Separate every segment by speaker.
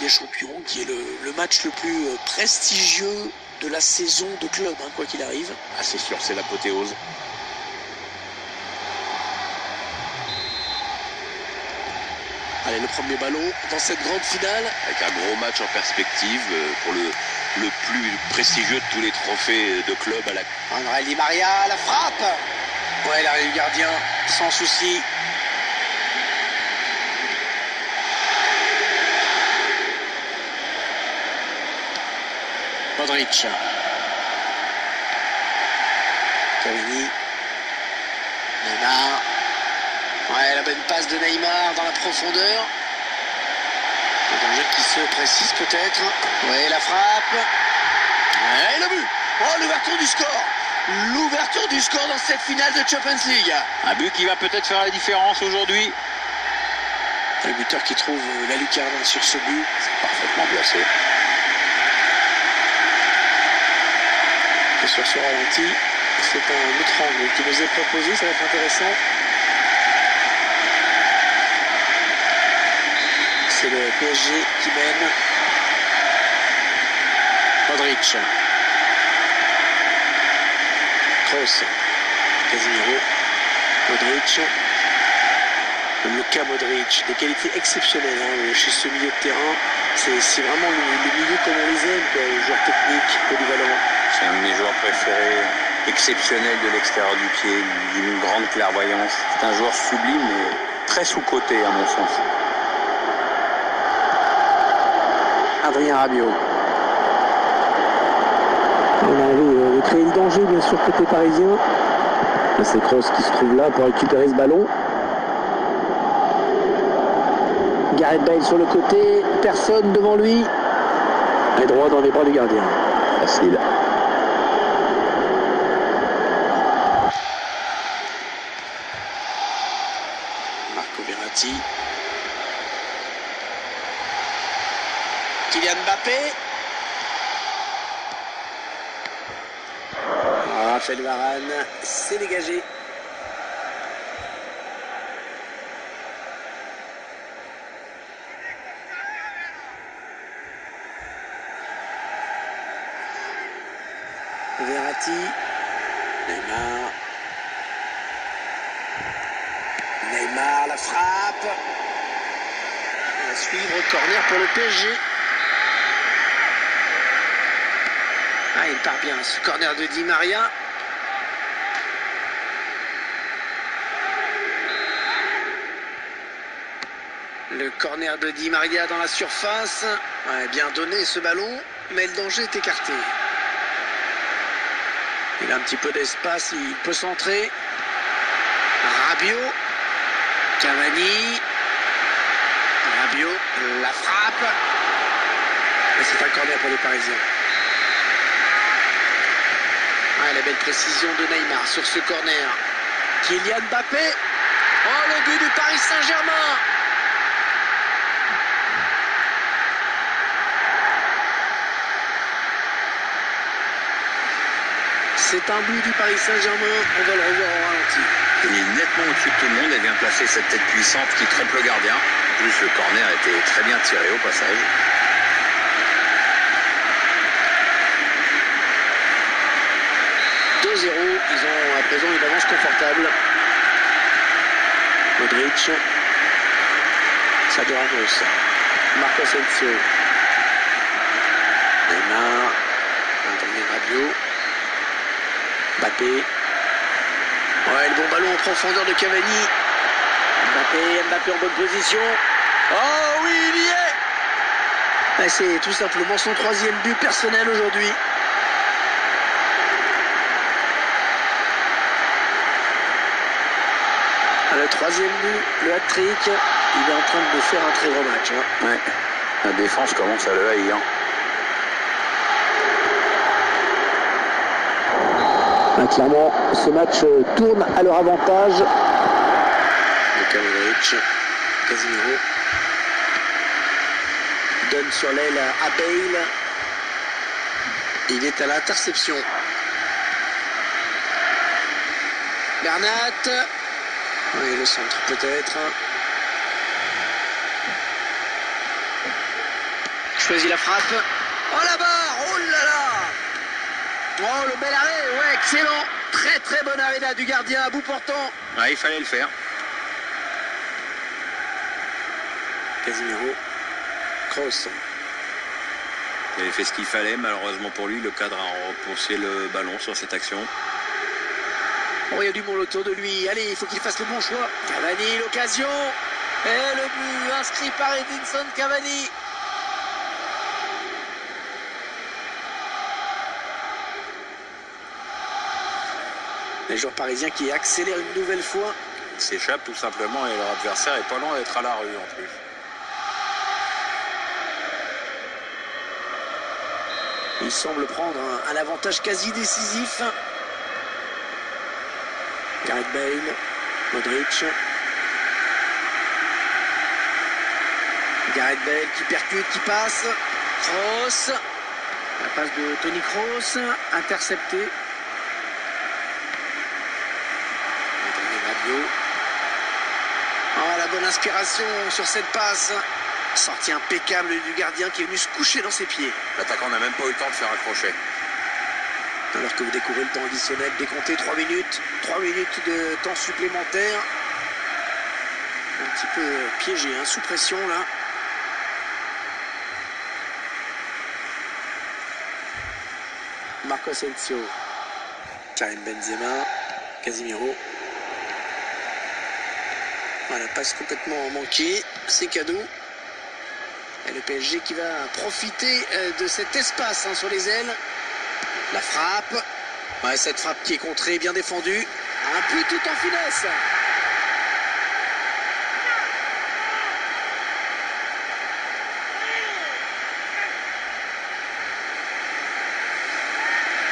Speaker 1: des Champions, qui est le match le plus prestigieux de la saison de club, hein, quoi qu'il arrive.
Speaker 2: Ah, c'est sûr, c'est l'apothéose.
Speaker 1: Allez, le premier ballon dans cette grande finale.
Speaker 2: Avec un gros match en perspective pour le plus prestigieux de tous les trophées de club à la...
Speaker 1: André Di Maria, la frappe. Ouais, il arrive le gardien, sans souci. Modric. Cavani. Neymar. Ouais, la bonne passe de Neymar dans la profondeur. Le danger qui se précise peut-être. Ouais, la frappe. Ouais, le but. Oh, l'ouverture du score. L'ouverture du score dans cette finale de Champions League.
Speaker 2: Un but qui va peut-être faire la différence aujourd'hui.
Speaker 1: Le buteur qui trouve la lucarne sur ce but.
Speaker 2: C'est parfaitement placé.
Speaker 1: Et sur ce ralenti, c'est un autre angle qui nous est proposé, ça va être intéressant. C'est le PSG qui mène. Modric. Kroos. Casemiro. Modric. Luka Modric. Des qualités exceptionnelles hein, chez ce milieu de terrain. C'est vraiment le milieu comme on les aime, le joueur technique, polyvalent.
Speaker 2: C'est un de mes joueurs préférés, exceptionnel de l'extérieur du pied, d'une grande clairvoyance. C'est un joueur sublime mais très sous-coté à mon sens.
Speaker 1: Adrien Rabiot. On a envie de créer le danger, bien sûr, côté parisien. C'est Kroos qui se trouve là pour récupérer ce ballon. Gareth Bale sur le côté, personne devant lui. Et droit dans les bras du gardien.
Speaker 2: Facile.
Speaker 1: Marco Verratti. Kylian Mbappé. Raphaël Varane, c'est dégagé. Verratti. Neymar. Neymar, la frappe. On va suivre, corner pour le PSG. Ah, il part bien, ce corner de Di Maria. Le corner de Di Maria dans la surface. Ouais, bien donné ce ballon, mais le danger est écarté. Il a un petit peu d'espace, il peut centrer. Rabiot. Cavani. Rabiot, la frappe. Et c'est un corner pour les Parisiens. Ah, la belle précision de Neymar sur ce corner. Kylian Mbappé. Oh, le but du Paris Saint-Germain. C'est un but du Paris Saint-Germain. On va le revoir en ralenti.
Speaker 2: Il est nettement au-dessus de tout le monde. Elle vient placer cette tête puissante qui trompe le gardien. En plus, le corner était très bien tiré au passage.
Speaker 1: Ils ont à présent une avance confortable. Modric. Sergio Ramos. Marco Asensio. Neymar. Adrien Rabiot. Mbappé. Ouais, le bon ballon en profondeur de Cavani. Mbappé en bonne position. Oh oui, il y est. Et c'est tout simplement son 3e but personnel aujourd'hui. Le 3e but, le hat-trick, il est en train de faire un très gros match. Hein.
Speaker 2: Ouais, la défense commence à le haïr.
Speaker 1: Clairement, ce match tourne à leur avantage. Luka Modric, Casemiro donne sur l'aile à Bale. Il est à l'interception. Bernat. Oui, le centre peut-être. choisit la frappe. Oh la barre, oh là là. Oh le bel arrêt, ouais, excellent. Très très bon arrêt là du gardien à bout portant.
Speaker 2: Ouais, il fallait le faire.
Speaker 1: Casemiro. Kroos.
Speaker 2: Il avait fait ce qu'il fallait, malheureusement pour lui, le cadre a repoussé le ballon sur cette action.
Speaker 1: Oh, il y a du monde autour de lui. Allez, il faut qu'il fasse le bon choix. Cavani, l'occasion. Et le but inscrit par Edinson Cavani. Les joueurs parisiens qui accélèrent une nouvelle fois.
Speaker 2: Il s'échappe tout simplement et leur adversaire est pas loin d'être à la rue en plus.
Speaker 1: Il semble prendre un avantage quasi décisif. Gareth Bale, Modric. Gareth Bale qui percute, qui passe. Kroos. La passe de Toni Kroos, interceptée. Oh, la bonne inspiration sur cette passe. Sortie impeccable du gardien qui est venu se coucher dans ses pieds.
Speaker 2: L'attaquant n'a même pas eu le temps de faire un crochet.
Speaker 1: Alors que vous découvrez le temps additionnel, décompté 3 minutes. 3 minutes de temps supplémentaire. Un petit peu piégé, hein, sous pression là. Marco Asensio. Karim Benzema. Casemiro. Voilà, passe complètement manquée, c'est cadeau. Et le PSG qui va profiter de cet espace hein, sur les ailes. La frappe. Ouais, cette frappe qui est contrée, bien défendue. Un peu tout en finesse.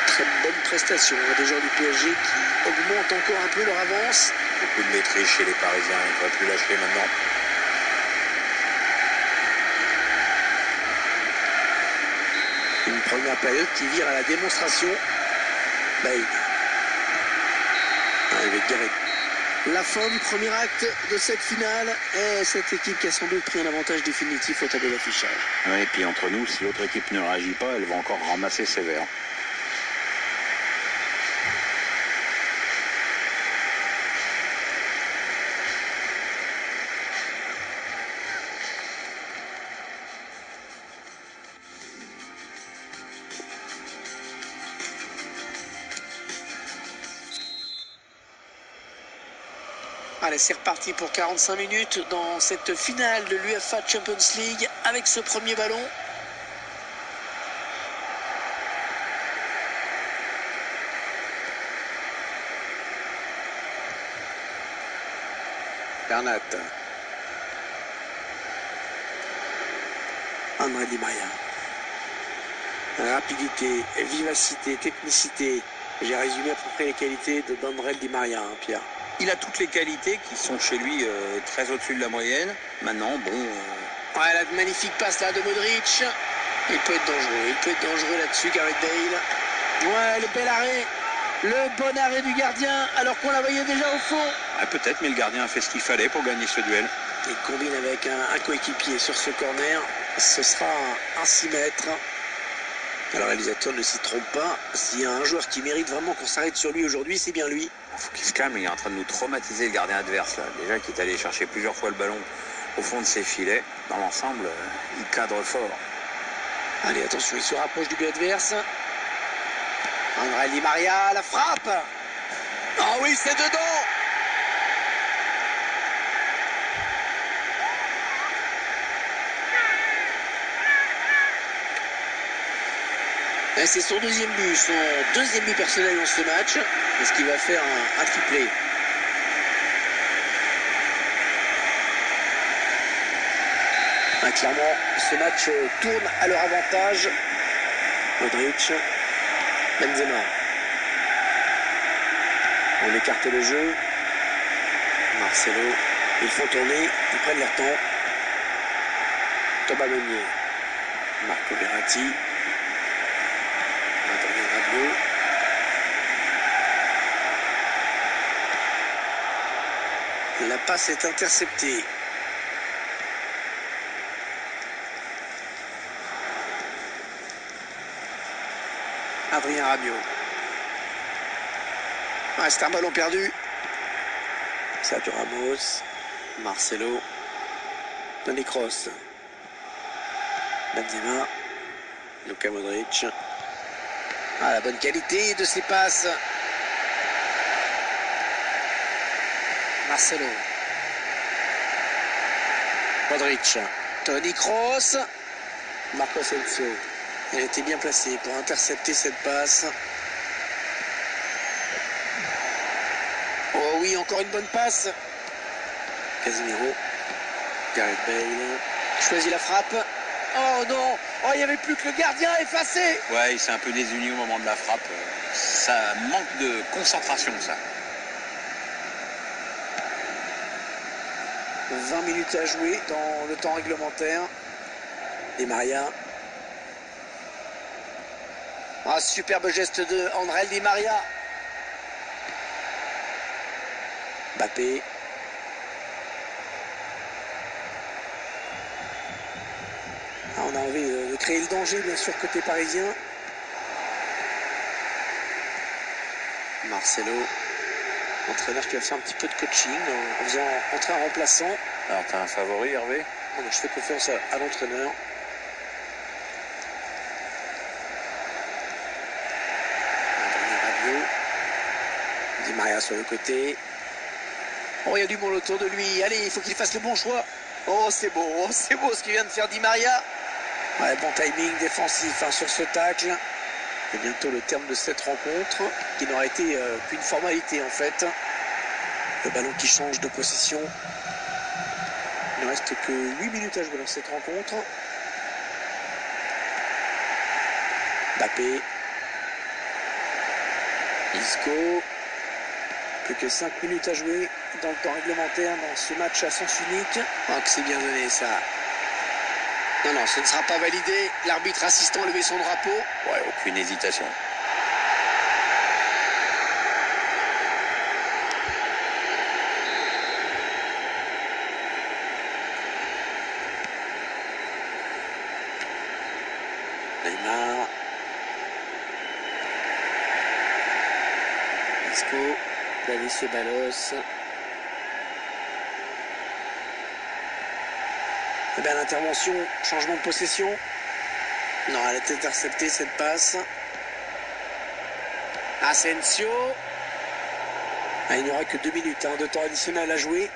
Speaker 1: Très bonne prestation hein, des joueurs du PSG qui augmentent encore un peu leur avance.
Speaker 2: Beaucoup de maîtrise chez les Parisiens, il ne va plus lâcher maintenant.
Speaker 1: Une première période qui vire à la démonstration. Bale. Avec Gareth. La fin du premier acte de cette finale et cette équipe qui a sans doute pris un avantage définitif au tableau d'affichage.
Speaker 2: Ouais, et puis entre nous, si l'autre équipe ne réagit pas, elle va encore ramasser sévère.
Speaker 1: Allez, c'est reparti pour 45 minutes dans cette finale de l'UEFA Champions League avec ce premier ballon. Bernat. André Di Maria. Rapidité, vivacité, technicité. J'ai résumé à peu près les qualités d'André Di Maria, hein, Pierre.
Speaker 2: Il a toutes les qualités qui sont chez lui très au-dessus de la moyenne. Maintenant, bon...
Speaker 1: Ouais, la magnifique passe là de Modric. Il peut être dangereux. Il peut être dangereux là-dessus, Gareth Bale. Ouais, le bel arrêt. Le bon arrêt du gardien, alors qu'on la voyait déjà au fond.
Speaker 2: Ouais, peut-être, mais le gardien a fait ce qu'il fallait pour gagner ce duel.
Speaker 1: Il combine avec un coéquipier sur ce corner. Ce sera un 6 mètres. Le réalisateur ne s'y trompe pas. S'il y a un joueur qui mérite vraiment qu'on s'arrête sur lui aujourd'hui, c'est bien lui.
Speaker 2: Il faut qu'il se calme, il est en train de nous traumatiser le gardien adverse là. Déjà qu'il est allé chercher plusieurs fois le ballon au fond de ses filets. Dans l'ensemble, il cadre fort.
Speaker 1: Allez, attention, il se rapproche du but adverse. André Di Maria, la frappe. Ah oui, c'est dedans. Et c'est son deuxième but personnel dans ce match. Est-ce qu'il va faire un triplé? Ah, clairement, ce match tourne à leur avantage. Modric, Benzema. On écarte le jeu. Marcelo, ils font tourner, ils prennent leur temps. Thomas Meunier, Marco Verratti. La passe est interceptée. Adrien Rabiot. Ah, c'est un ballon perdu. Sergio Ramos. Marcelo. Toni Kroos. Benzema. Luka Modric. Ah, la bonne qualité de ses passes. Marcelo. Modric. Toni Kroos. Marco Asensio. Il a été bien placé pour intercepter cette passe. Oh oui, encore une bonne passe. Casemiro. Gareth Bale. Choisit la frappe. Oh non. Oh, il n'y avait plus que le gardien effacé.
Speaker 2: Ouais, il s'est un peu désuni au moment de la frappe. Ça manque de concentration, ça.
Speaker 1: 20 minutes à jouer dans le temps réglementaire. Di Maria. Ah, superbe geste de André Di Maria. Mbappé. Ah, on a envie de créer le danger, bien sûr, côté parisien. Marcelo. Entraîneur qui va faire un petit peu de coaching en faisant entrer un remplaçant.
Speaker 2: Alors, t'as un favori, Hervé?
Speaker 1: Donc, je fais confiance à l'entraîneur. Di Maria sur le côté. Oh, il y a du monde autour de lui. Allez, il faut qu'il fasse le bon choix. Oh, c'est beau ce qu'il vient de faire Di Maria. Ouais, bon timing défensif sur ce tacle. C'est bientôt le terme de cette rencontre, qui n'aura été qu'une formalité en fait. Le ballon qui change de position. Il ne reste que 8 minutes à jouer dans cette rencontre. Mbappé. Isco. Plus que 5 minutes à jouer dans le temps réglementaire dans ce match à sens unique. Oh, que c'est bien donné ça. Non, ce ne sera pas validé. L'arbitre assistant a levé son drapeau.
Speaker 2: Ouais, aucune hésitation.
Speaker 1: Neymar. Isco. David Ceballos. Eh bien, l'intervention, changement de possession. Non, elle a été interceptée cette passe. Asensio. Ah, il n'y aura que 2 minutes de temps additionnel à jouer.